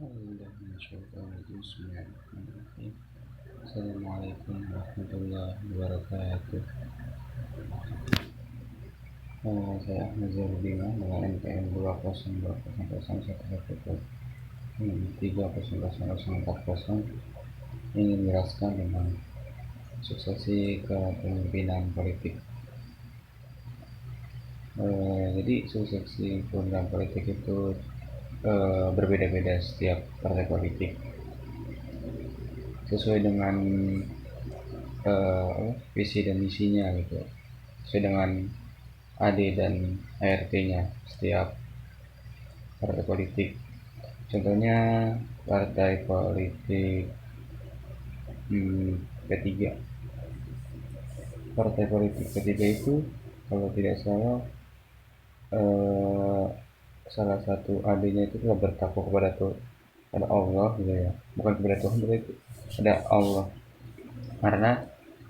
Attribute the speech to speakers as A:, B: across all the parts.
A: Bismillahirrahmanirrahim. Assalamualaikum warahmatullahi wabarakatuh. Saya Ahmad Zardina dengan NPM 2020111 ingin menjelaskan tentang suksesi kepemimpinan politik. Jadi suksesi kepemimpinan politik itu berbeda-beda setiap partai politik sesuai dengan visi dan misinya gitu, sesuai dengan AD dan ART-nya setiap partai politik. Contohnya partai politik P3. Partai politik P3 itu kalau tidak salah salah satu AD-nya itu telah bertakwa kepada Allah gitu ya. Bukan kepada Tuhan, tapi kepada Allah. Karena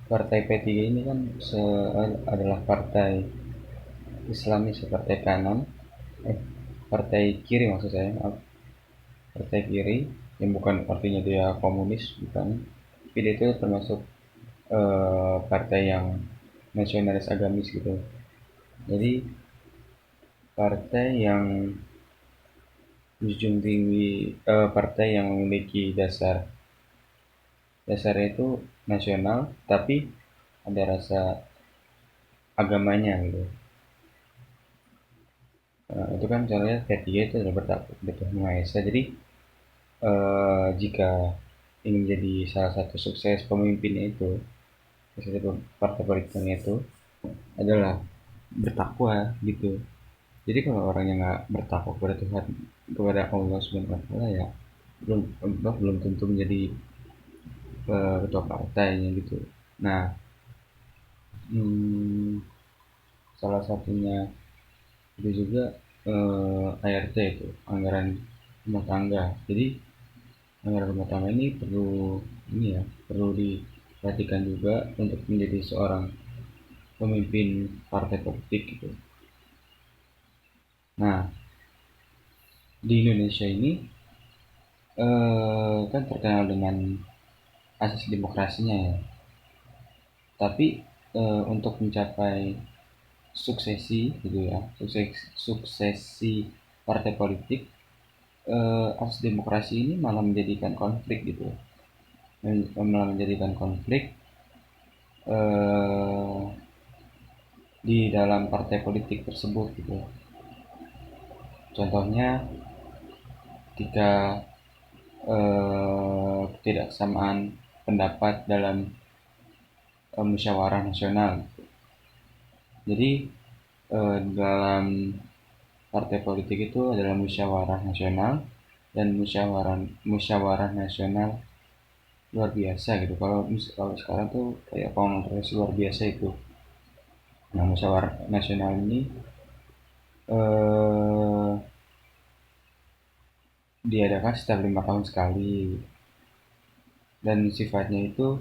A: partai P3 ini kan adalah partai Islamis, partai kanan, partai kiri maksud saya, maaf. Partai kiri yang bukan artinya dia komunis, bukan. Tapi dia itu termasuk partai yang nasionalis agamis gitu. Jadi partai yang menjunjung tinggi, partai yang memiliki dasarnya itu nasional tapi ada rasa agamanya gitu. Itu kan caranya ketiga itu adalah bertakwa Maha Esa. Jadi jika ingin menjadi salah satu sukses pemimpinnya itu, sukses partai politiknya itu adalah bertakwa gitu. Jadi kalau orangnya nggak bertakwa kepada Tuhan, kepada Allah Subhanahu Wa Taala, ya belum tentu menjadi ketua partainya gitu. Nah, salah satunya itu juga ART, itu anggaran rumah tangga. Jadi anggaran rumah tangga ini perlu diperhatikan juga untuk menjadi seorang pemimpin partai politik gitu. Nah, di Indonesia ini kan terkenal dengan asas demokrasinya ya. Tapi untuk mencapai suksesi gitu ya, suksesi partai politik, asas demokrasi ini malah menjadikan konflik gitu, malah menjadikan konflik di dalam partai politik tersebut gitu. Contohnya ketika ketidaksamaan pendapat dalam musyawarah nasional. Jadi dalam partai politik itu adalah musyawarah nasional, dan musyawarah nasional luar biasa gitu. Kalau sekarang tuh kayak kongres luar biasa itu. Nah, musyawarah nasional ini diadakan setiap 5 tahun sekali, dan sifatnya itu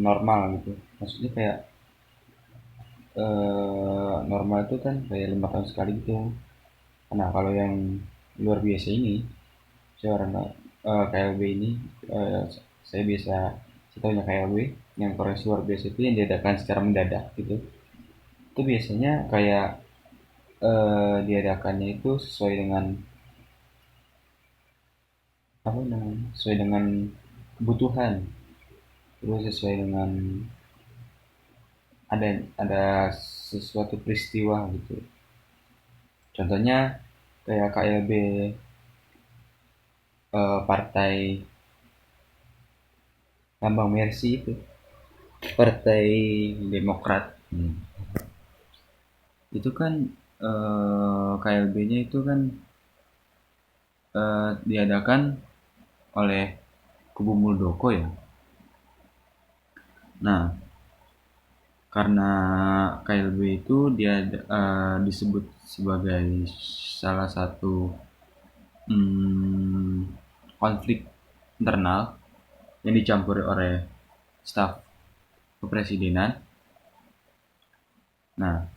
A: normal gitu. Maksudnya kayak normal itu kan kayak 5 tahun sekali gitu. Nah, kalau yang luar biasa ini, KLB ini, saya tahunya KLB, yang kongres luar biasa itu yang diadakan secara mendadak gitu. Itu biasanya kayak diadakannya itu sesuai dengan kebutuhan, terus sesuai dengan ada sesuatu peristiwa gitu. Contohnya kayak KLB partai Lambang Mercy itu, Partai Demokrat. Itu kan KLB-nya itu kan diadakan oleh Kubu Muldoko ya. Nah, karena KLB itu dia disebut sebagai salah satu konflik internal yang dicampuri oleh staf kepresidenan. Nah,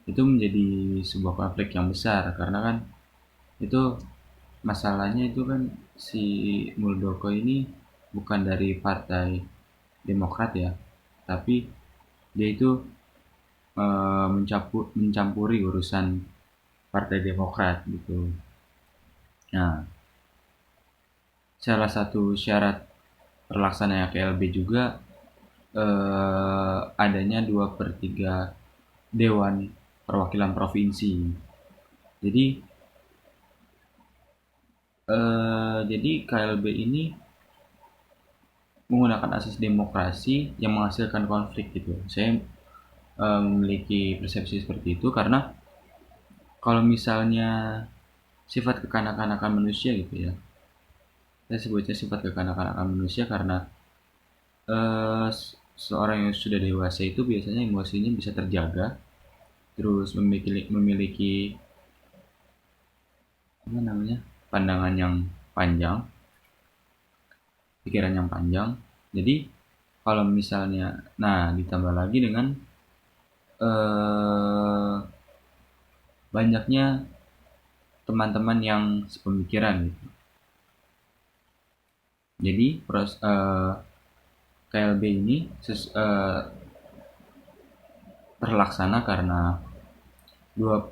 A: itu menjadi sebuah konflik yang besar karena kan itu masalahnya itu kan si Muldoko ini bukan dari partai Demokrat ya, tapi dia itu mencampuri urusan Partai Demokrat gitu. Nah, salah satu syarat terlaksananya KLB juga adanya 2/3 Dewan Perwakilan Provinsi. Jadi jadi KLB ini menggunakan asas demokrasi yang menghasilkan konflik gitu. Saya memiliki persepsi seperti itu karena kalau misalnya sifat kekanak-kanakan manusia gitu ya, saya sebutnya sifat kekanak-kanakan manusia karena eh, seorang yang sudah dewasa itu biasanya emosinya bisa terjaga, terus memiliki apa namanya, pandangan yang panjang, pikiran yang panjang. Jadi kalau misalnya, nah ditambah lagi dengan eh, banyaknya teman-teman yang sepemikiran gitu. Jadi KLB ini terlaksana karena dua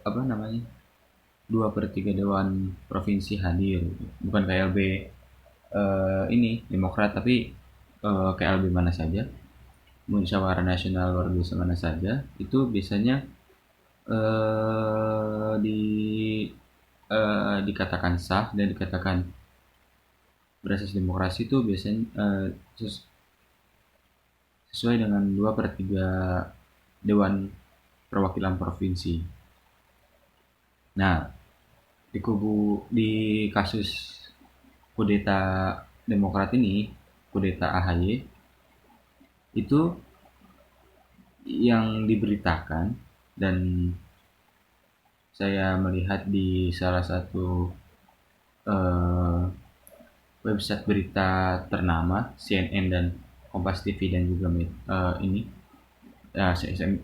A: per tiga dewan provinsi hadir gitu. Bukan KLB ini Demokrat, tapi KLB mana saja, musyawarah nasional luar biasa mana saja, itu biasanya di dikatakan sah dan dikatakan berasas demokrasi itu biasanya sesuai dengan 2/3 Dewan Perwakilan Provinsi. Nah, di kasus kudeta Demokrat ini, kudeta AHY, itu yang diberitakan dan saya melihat di salah satu eh, website berita ternama CNN dan Kompas TV dan juga ini ya,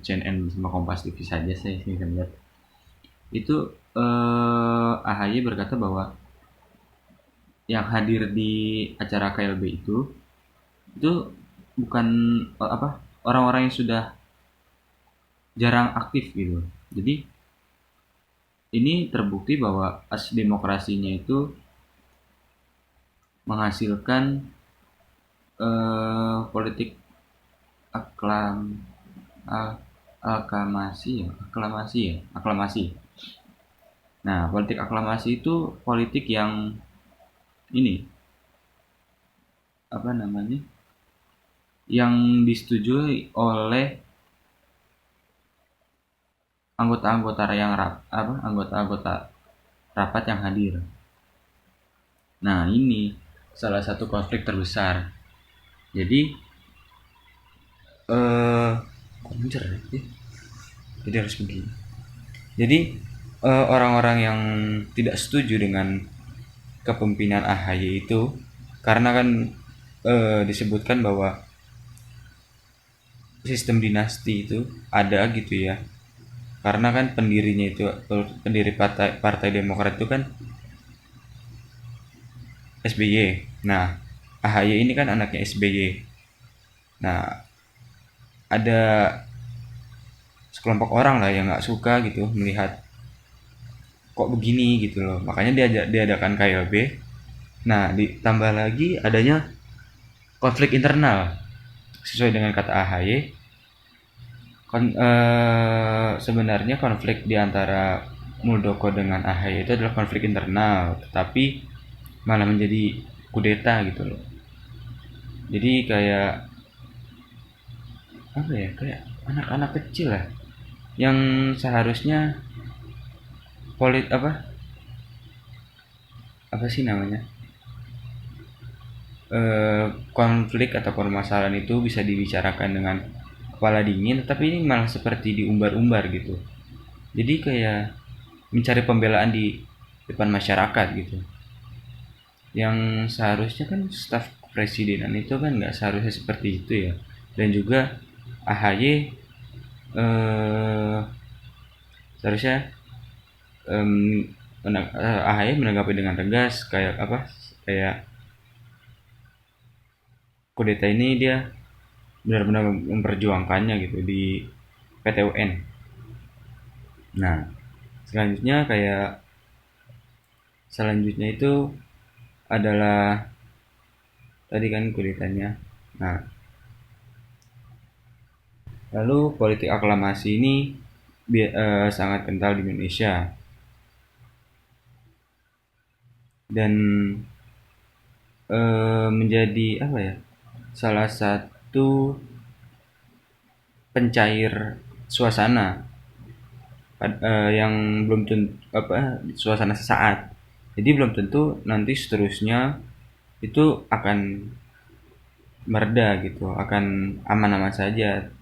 A: CNN sama Kompas TV saja saya bisa lihat itu AHY berkata bahwa yang hadir di acara KLB itu bukan orang-orang yang sudah jarang aktif gitu. Jadi ini terbukti bahwa as demokrasinya itu menghasilkan politik aklam aklamasi. Nah, politik aklamasi itu politik yang ini apa namanya, yang disetujui oleh anggota-anggota rapat yang hadir. Nah, ini salah satu konflik terbesar. Jadi jadi harus begini. Jadi orang-orang yang tidak setuju dengan kepemimpinan AHY itu karena kan disebutkan bahwa sistem dinasti itu ada gitu ya. Karena kan pendiri partai Demokrat itu kan SBY. Nah, AHY ini kan anaknya SBY. Nah, ada sekelompok orang lah yang nggak suka gitu melihat kok begini gitu loh. Makanya diadakan KLB. Nah, ditambah lagi adanya konflik internal sesuai dengan kata AHY. Sebenarnya konflik di antara Muldoko dengan AHY itu adalah konflik internal, tetapi malah menjadi kudeta gitu loh. Jadi kayak apa ya, kayak anak-anak kecil lah yang seharusnya apa sih namanya, konflik atau permasalahan itu bisa dibicarakan dengan kepala dingin, tapi ini malah seperti diumbar-umbar gitu. Jadi kayak mencari pembelaan di depan masyarakat gitu, yang seharusnya kan staf presidenan itu kan nggak seharusnya seperti itu ya. Dan juga AHY seharusnya AHY menanggapi dengan tegas kayak apa, kayak kudeta ini dia benar-benar memperjuangkannya gitu di PT UN. Nah, selanjutnya itu adalah tadi kan kudetanya. Nah, lalu politik aklamasi ini sangat kental di Indonesia, dan menjadi apa ya, salah satu pencair suasana, yang belum tentu apa, suasana sesaat. Jadi belum tentu nanti seterusnya itu akan mereda gitu, akan aman-aman saja.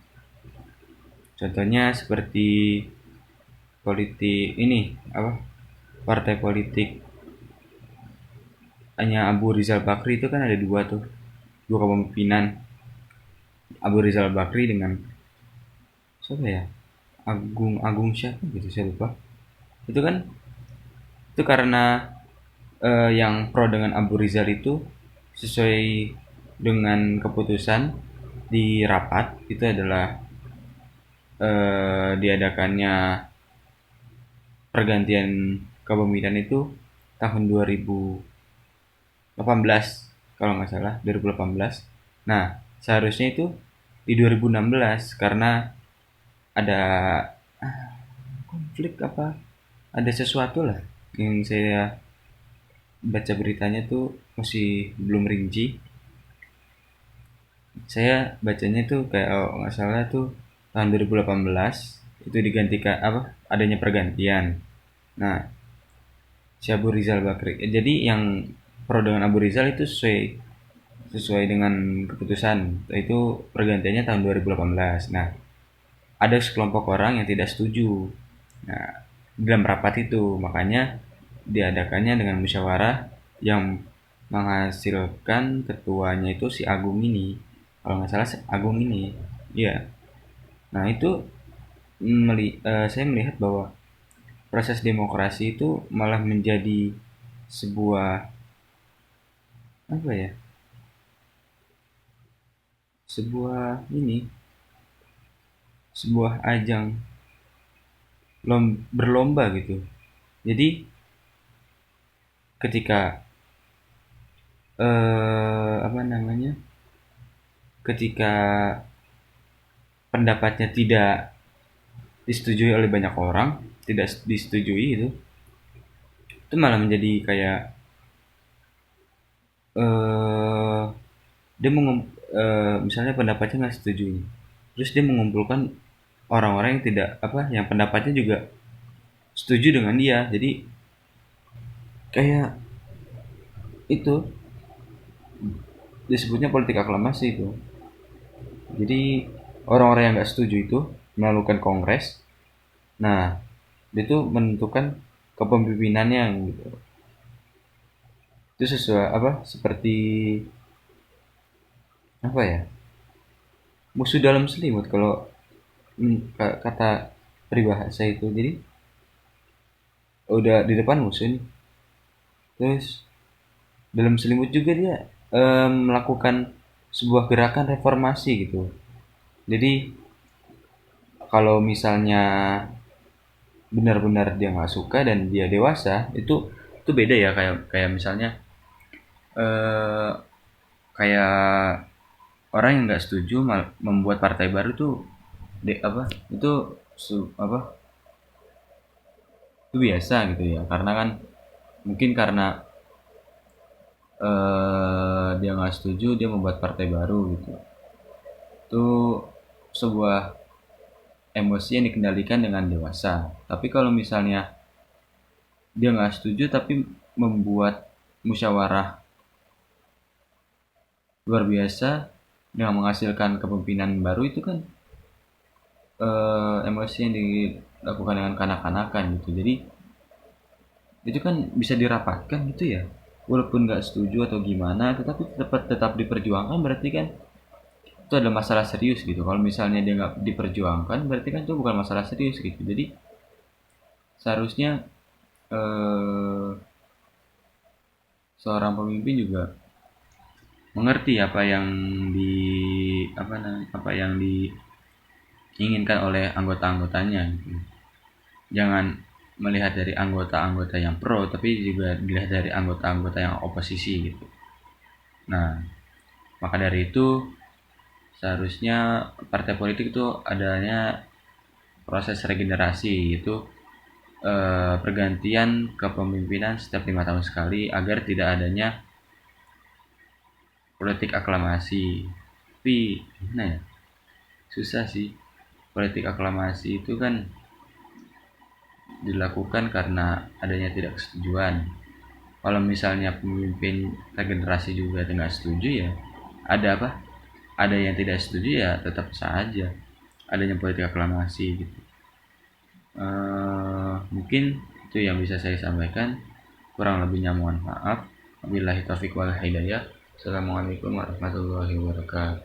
A: Contohnya seperti politik ini apa, partai politik hanya Abu Rizal Bakri itu kan ada dua tuh, dua kepemimpinan, Abu Rizal Bakri dengan siapa ya, Agung Agung siapa gitu saya lupa. Itu kan itu karena yang pro dengan Abu Rizal itu sesuai dengan keputusan di rapat itu adalah diadakannya pergantian kepemimpinan itu tahun 2018 kalau nggak salah, 2018. Nah, seharusnya itu di 2016 karena ada konflik apa, ada sesuatu lah yang saya baca beritanya tuh masih belum rinci. Saya bacanya tuh kayak nggak salah tuh tahun 2018 itu digantikan apa, adanya pergantian. Nah, si Abu Rizal Bakri, jadi yang pro dengan Abu Rizal itu sesuai dengan keputusan itu pergantiannya tahun 2018. Nah, ada sekelompok orang yang tidak setuju. Nah, dalam rapat itu makanya diadakannya dengan musyawarah yang menghasilkan ketuanya itu si Agung ini. Kalau nggak salah si Agung ini. Iya. Nah, itu saya melihat bahwa proses demokrasi itu malah menjadi sebuah apa ya? Sebuah ajang berlomba gitu. Jadi ketika apa namanya? Ketika pendapatnya tidak disetujui oleh banyak orang, tidak disetujui itu malah menjadi kayak eh dia misalnya pendapatnya nggak setuju, terus dia mengumpulkan orang-orang yang tidak apa, yang pendapatnya juga setuju dengan dia. Jadi kayak itu disebutnya politik aklamasi itu. Jadi orang-orang yang nggak setuju itu melakukan kongres. Nah, itu menentukan kepemimpinannya gitu. Itu sesuai apa, seperti apa ya, musuh dalam selimut kalau kata peribahasa itu. Jadi udah di depan musuh nih, terus dalam selimut juga dia melakukan sebuah gerakan reformasi gitu. Jadi kalau misalnya benar-benar dia nggak suka dan dia dewasa, itu beda ya, kayak kayak misalnya eh kayak orang yang nggak setuju membuat partai baru tuh apa itu apa, itu biasa gitu ya, karena kan mungkin karena dia nggak setuju, dia membuat partai baru gitu. Itu sebuah emosi yang dikendalikan dengan dewasa. Tapi kalau misalnya dia nggak setuju tapi membuat musyawarah luar biasa yang menghasilkan kepemimpinan baru, itu kan emosi yang dilakukan dengan kanak-kanakan gitu. Jadi itu kan bisa dirapatkan gitu ya, walaupun nggak setuju atau gimana, tetapi tetap diperjuangkan, berarti kan itu adalah masalah serius gitu. Kalau misalnya dia nggak diperjuangkan, berarti kan itu bukan masalah serius gitu. Jadi seharusnya eh, seorang pemimpin juga mengerti apa yang diinginkan oleh anggota-anggotanya gitu. Jangan melihat dari anggota-anggota yang pro, tapi juga dilihat dari anggota-anggota yang oposisi gitu. Nah, maka dari itu seharusnya partai politik itu adanya proses regenerasi, yaitu pergantian kepemimpinan setiap 5 tahun sekali agar tidak adanya politik aklamasi. Tapi gimana ya, susah sih. Politik aklamasi itu kan dilakukan karena adanya tidak kesetujuan. Kalau misalnya pemimpin regenerasi juga tidak setuju, ya ada apa, ada yang tidak setuju, ya tetap saja adanya politik aklamasi gitu. Mungkin itu yang bisa saya sampaikan, kurang lebihnya mohon maaf. Wabillahi taufiq wal hidayah. Assalamualaikum warahmatullahi wabarakatuh.